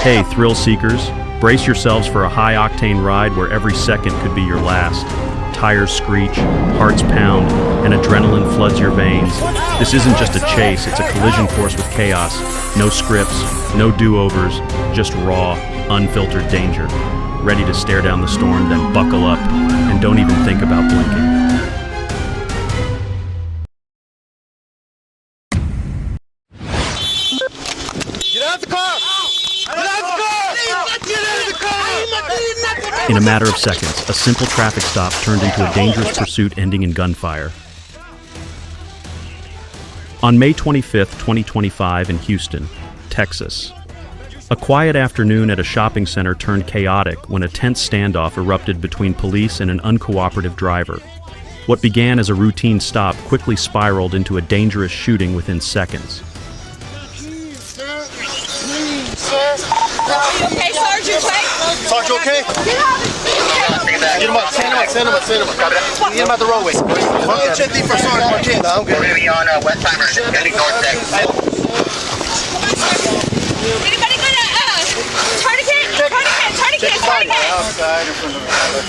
Hey, thrill seekers, brace yourselves for a high-octane ride where every second could be your last. Tires screech, hearts pound, and adrenaline floods your veins. This isn't just a chase, it's a collision course with chaos. No scripts, no do-overs, just raw, unfiltered danger. Ready to stare down the storm, then buckle up, and don't even think about blinking. Get out the car! Get out the car! Get out the car! In a matter of seconds, a simple traffic stop turned into a dangerous pursuit ending in gunfire. On May 25, 2025 in Houston, Texas, a quiet afternoon at a shopping center turned chaotic when a tense standoff erupted between police and an uncooperative driver. What began as a routine stop quickly spiraled into a dangerous shooting within seconds. Okay, Sergeant, Sergeant, okay? Get him up, send him up. Get him out the roadway. I'll check these for Sergeant Marquez. No, I'm good. We're going to be on Westheimer, heading north next. Anybody go to tourniquet? Outside in front of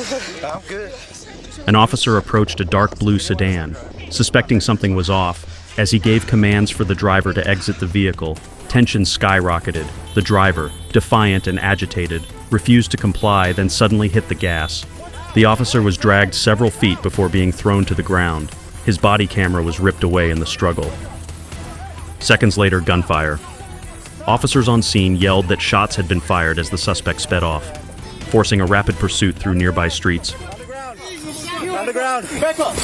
the I'm good. An officer approached a dark blue sedan, suspecting something was off. As he gave commands for the driver to exit the vehicle, tension skyrocketed. The driver, defiant and agitated, refused to comply, then suddenly hit the gas. The officer was dragged several feet before being thrown to the ground. His body camera was ripped away in the struggle. Seconds later, gunfire. Officers on scene yelled that shots had been fired as the suspect sped off, forcing a rapid pursuit through nearby streets. On the ground. Back up.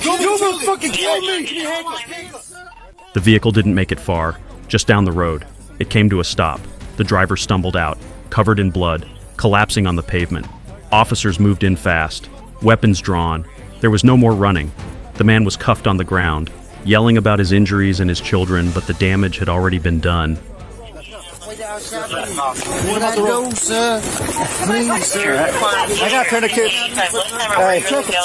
You almost fucking killed me. The vehicle didn't make it far, just down the road. It came to a stop. The driver stumbled out, covered in blood, collapsing on the pavement. Officers moved in fast, weapons drawn. There was no more running. The man was cuffed on the ground, yelling about his injuries and his children, but the damage had already been done. What about the road, sir? Please, sir. I got tourniquet. Hey, Tourniquet.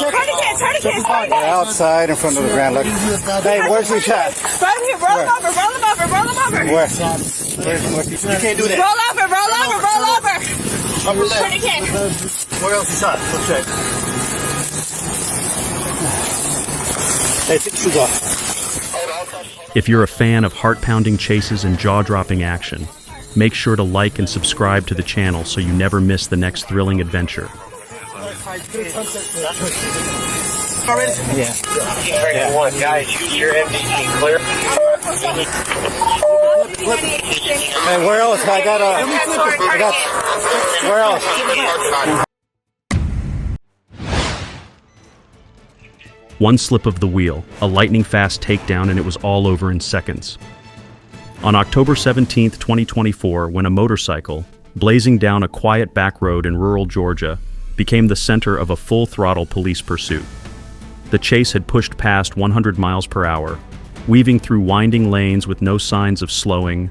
they're outside in front of the ground. Look. Hey, where's your shot? Right here, roll him over. Where? You can't do that. Roll over. Upper left. Tourniquet. Where else is shot? Let's check. Hey, take your shoes off. If you're a fan of heart-pounding chases and jaw-dropping action, make sure to like and subscribe to the channel so you never miss the next thrilling adventure. Yeah. Guys, use your MDT clear. Hey, where else? Where else? One slip of the wheel, a lightning-fast takedown, and it was all over in seconds. On October 17, 2024, when a motorcycle, blazing down a quiet back road in rural Georgia, became the center of a full-throttle police pursuit. The chase had pushed past 100 miles per hour, weaving through winding lanes with no signs of slowing.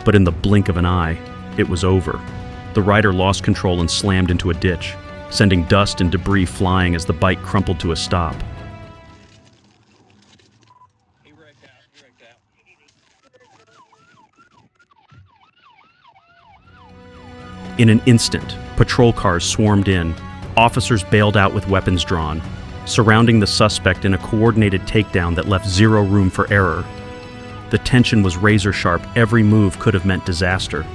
But in the blink of an eye, it was over. The rider lost control and slammed into a ditch, sending dust and debris flying as the bike crumpled to a stop. In an instant, patrol cars swarmed in. Officers bailed out with weapons drawn, surrounding the suspect in a coordinated takedown that left zero room for error. The tension was razor sharp. Every move could have meant disaster.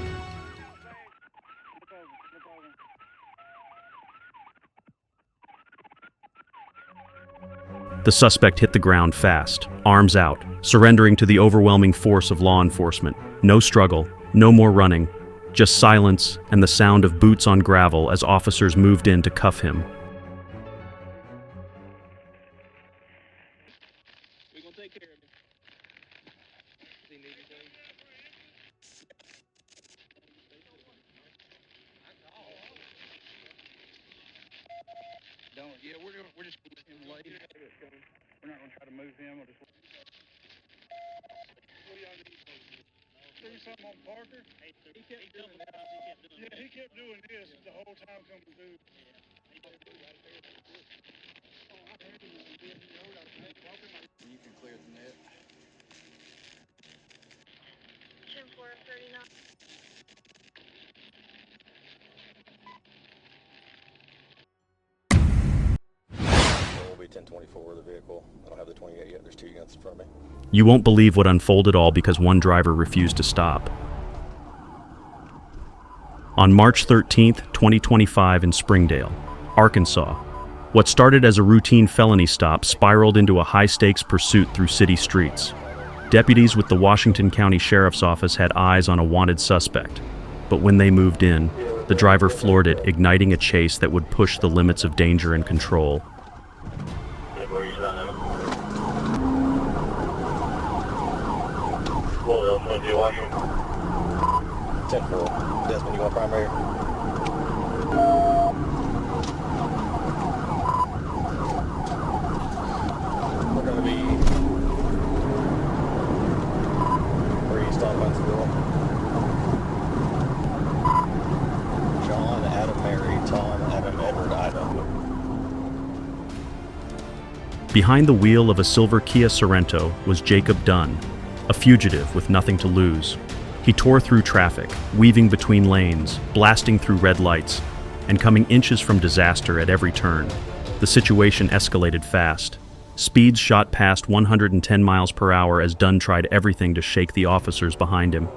The suspect hit the ground fast, arms out, surrendering to the overwhelming force of law enforcement. No struggle, no more running, just silence and the sound of boots on gravel as officers moved in to cuff him. We're gonna take care of him. Does he need anything? Don't. Yeah, we're just gonna let him lay. We're not gonna try to move him. We'll just. What do y'all need? Do something on Parker. He kept doing that. Yeah, he kept doing this the whole time coming through. You can clear the net. 10-4-39. We'll be 1024 the vehicle. I don't have the 28 yet. There's 2 units in front of me. You won't believe what unfolded all because one driver refused to stop. On March 13th, 2025 in Springdale, Arkansas, what started as a routine felony stop spiraled into a high-stakes pursuit through city streets. Deputies with the Washington County Sheriff's Office had eyes on a wanted suspect, but when they moved in, the driver floored it, igniting a chase that would push the limits of danger and control. Desmond, you want primary? We're going to be east on Huntsville. John, Adam, Mary, Tom, Adam, Edward, Ida. Behind the wheel of a silver Kia Sorento was Jacob Dunn, a fugitive with nothing to lose. He tore through traffic, weaving between lanes, blasting through red lights, and coming inches from disaster at every turn. The situation escalated fast. Speeds shot past 110 miles per hour as Dunn tried everything to shake the officers behind him.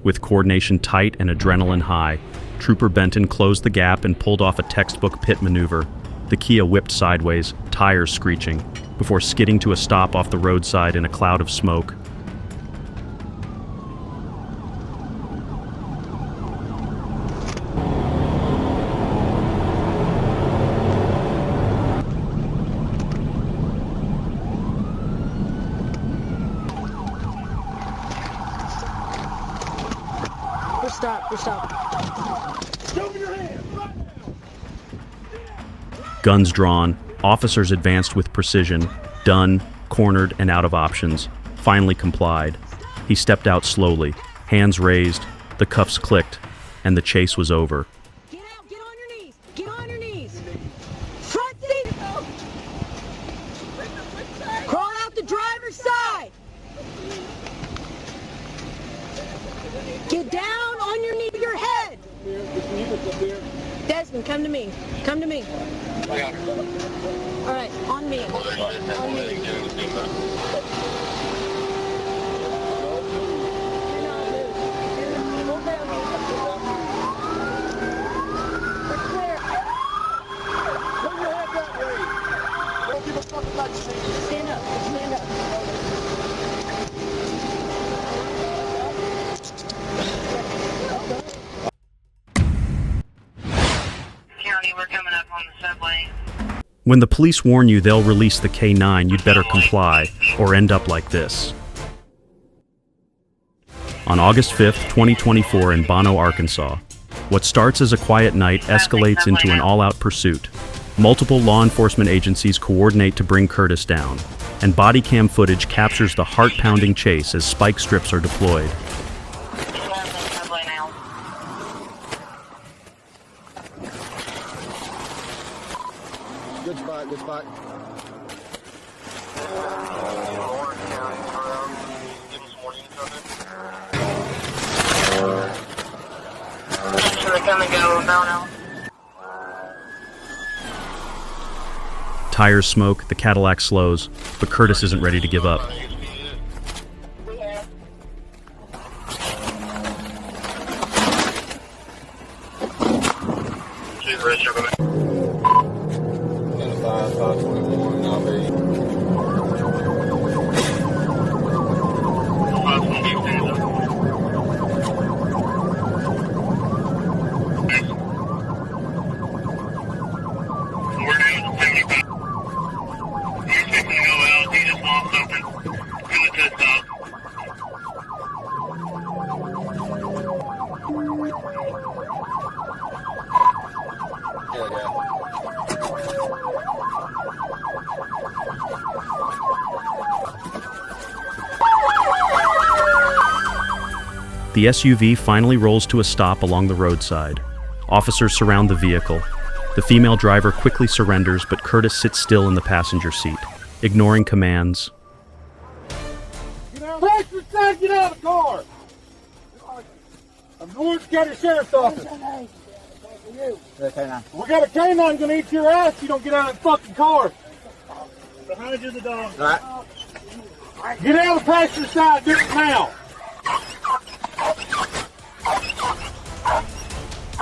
With coordination tight and adrenaline high, Trooper Benton closed the gap and pulled off a textbook pit maneuver. The Kia whipped sideways, tires screeching, before skidding to a stop off the roadside in a cloud of smoke. We're stopped. Guns drawn, officers advanced with precision. Dunn, cornered and out of options, finally complied. He stepped out slowly, hands raised, the cuffs clicked, and the chase was over. Get out, get on your knees. Get on your knees. Front seat. Crawl out the driver's side. Get down on your knee, your head. Desmond, come to me. Come to me. All right, on me. On me. Stand up. Stand up. County, we're coming up on the subway. When the police warn you they'll release the K9, you'd better comply, or end up like this. On August 5th, 2024 in Bono, Arkansas, what starts as a quiet night escalates into an all-out pursuit. Multiple law enforcement agencies coordinate to bring Curtis down. and body cam footage captures the heart-pounding chase as spike strips are deployed. Subway now. Good spot, good spot. Thanks for the come and go, no. Tires smoke, the Cadillac slows, but Curtis isn't ready to give up. The SUV finally rolls to a stop along the roadside. Officers surround the vehicle. The female driver quickly surrenders, but Curtis sits still in the passenger seat, ignoring commands. Get out of the car! I'm going to County Sheriff's Office. We got a canine gonna eat your ass if you don't get out of the fucking car. Behind you, the dog. All right. Get out of the passenger side, do it now.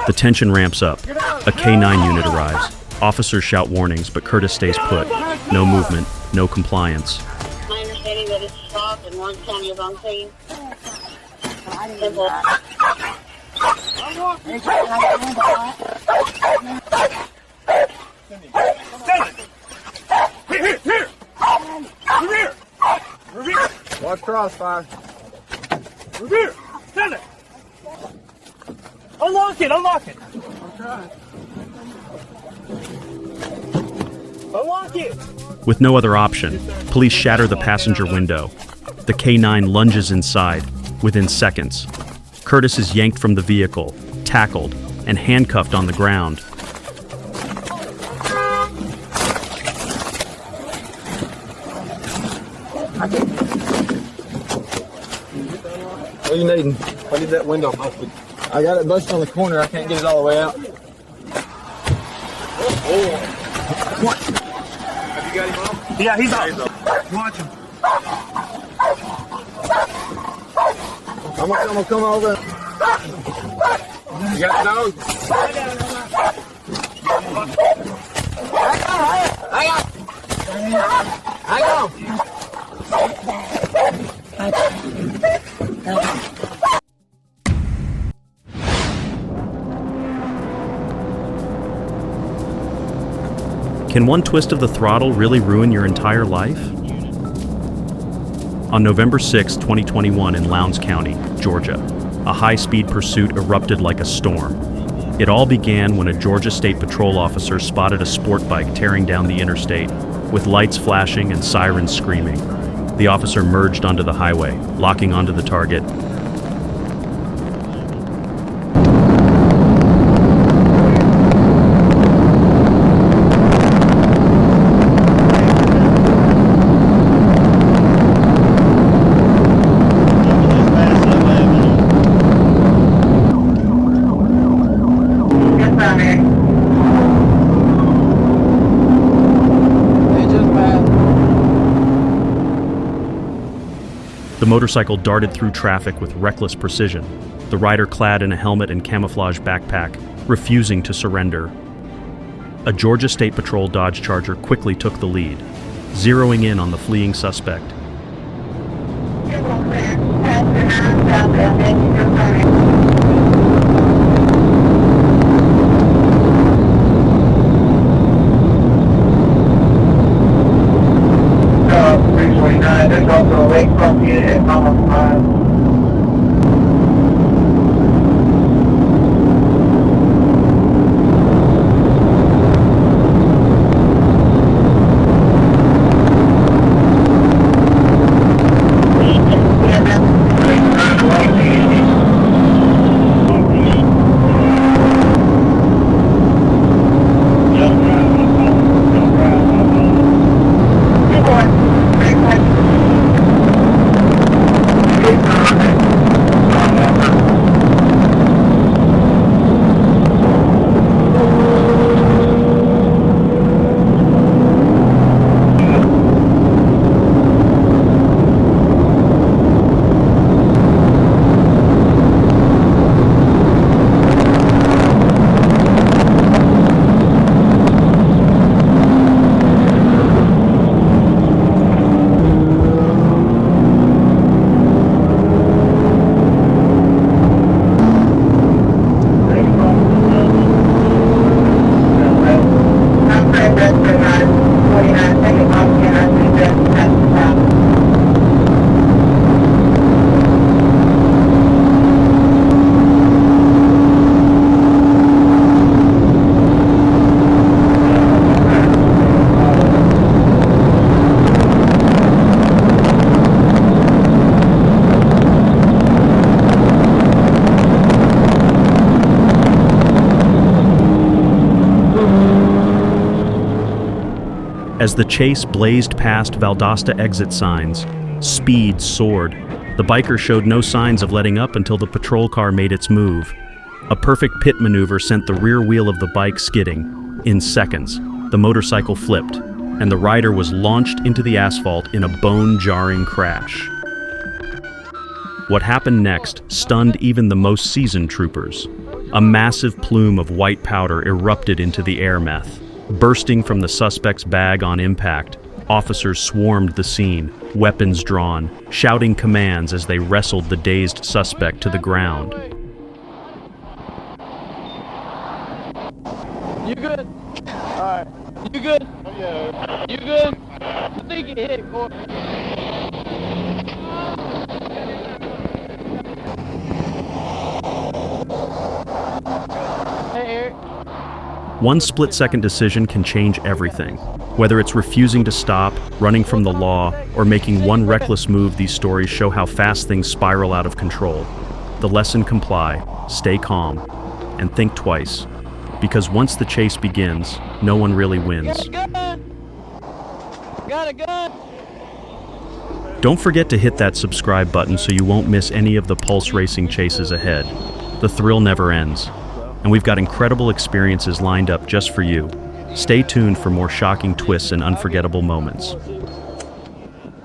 The tension ramps up. A K-9 unit arrives. Officers shout warnings, but Curtis stays put. No movement, no compliance. My understanding that it's stopped and Orange County is on scene. Simple. Here! Watch crossfire. Revere! Send it! Unlock it! I'm trying. Unlock it! With no other option, police shatter the passenger window. The K-9 lunges inside. Within seconds, Curtis is yanked from the vehicle, tackled, and handcuffed on the ground. What are you needing? I need that window busted. I got it busted on the corner. I can't get it all the way out. What? Have you got him off? Yeah, he's off. Watch him. I'm gonna come over. You got the dog? Hang on. Can one twist of the throttle really ruin your entire life? On November 6, 2021 in Lowndes County, Georgia, a high-speed pursuit erupted like a storm. It all began when a Georgia State Patrol officer spotted a sport bike tearing down the interstate, with lights flashing and sirens screaming. The officer merged onto the highway, locking onto the target. The motorcycle darted through traffic with reckless precision, the rider clad in a helmet and camouflage backpack, refusing to surrender. A Georgia State Patrol Dodge Charger quickly took the lead, zeroing in on the fleeing suspect. There's also a lakefront unit at Mama 5. As the chase blazed past Valdosta exit signs, speed soared. The biker showed no signs of letting up until the patrol car made its move. A perfect pit maneuver sent the rear wheel of the bike skidding. In seconds, the motorcycle flipped, and the rider was launched into the asphalt in a bone-jarring crash. What happened next stunned even the most seasoned troopers. A massive plume of white powder erupted into the air meth. Bursting from the suspect's bag on impact, officers swarmed the scene, weapons drawn, shouting commands as they wrestled the dazed suspect to the ground. You good? Alright. You good? Yeah. You good? I think you hit, boy. Hey, Eric. One split-second decision can change everything. Whether it's refusing to stop, running from the law, or making one reckless move, these stories show how fast things spiral out of control. The lesson: comply, stay calm, and think twice. Because once the chase begins, no one really wins. Got a gun! Don't forget to hit that subscribe button so you won't miss any of the pulse racing chases ahead. The thrill never ends. And we've got incredible experiences lined up just for you. Stay tuned for more shocking twists and unforgettable moments.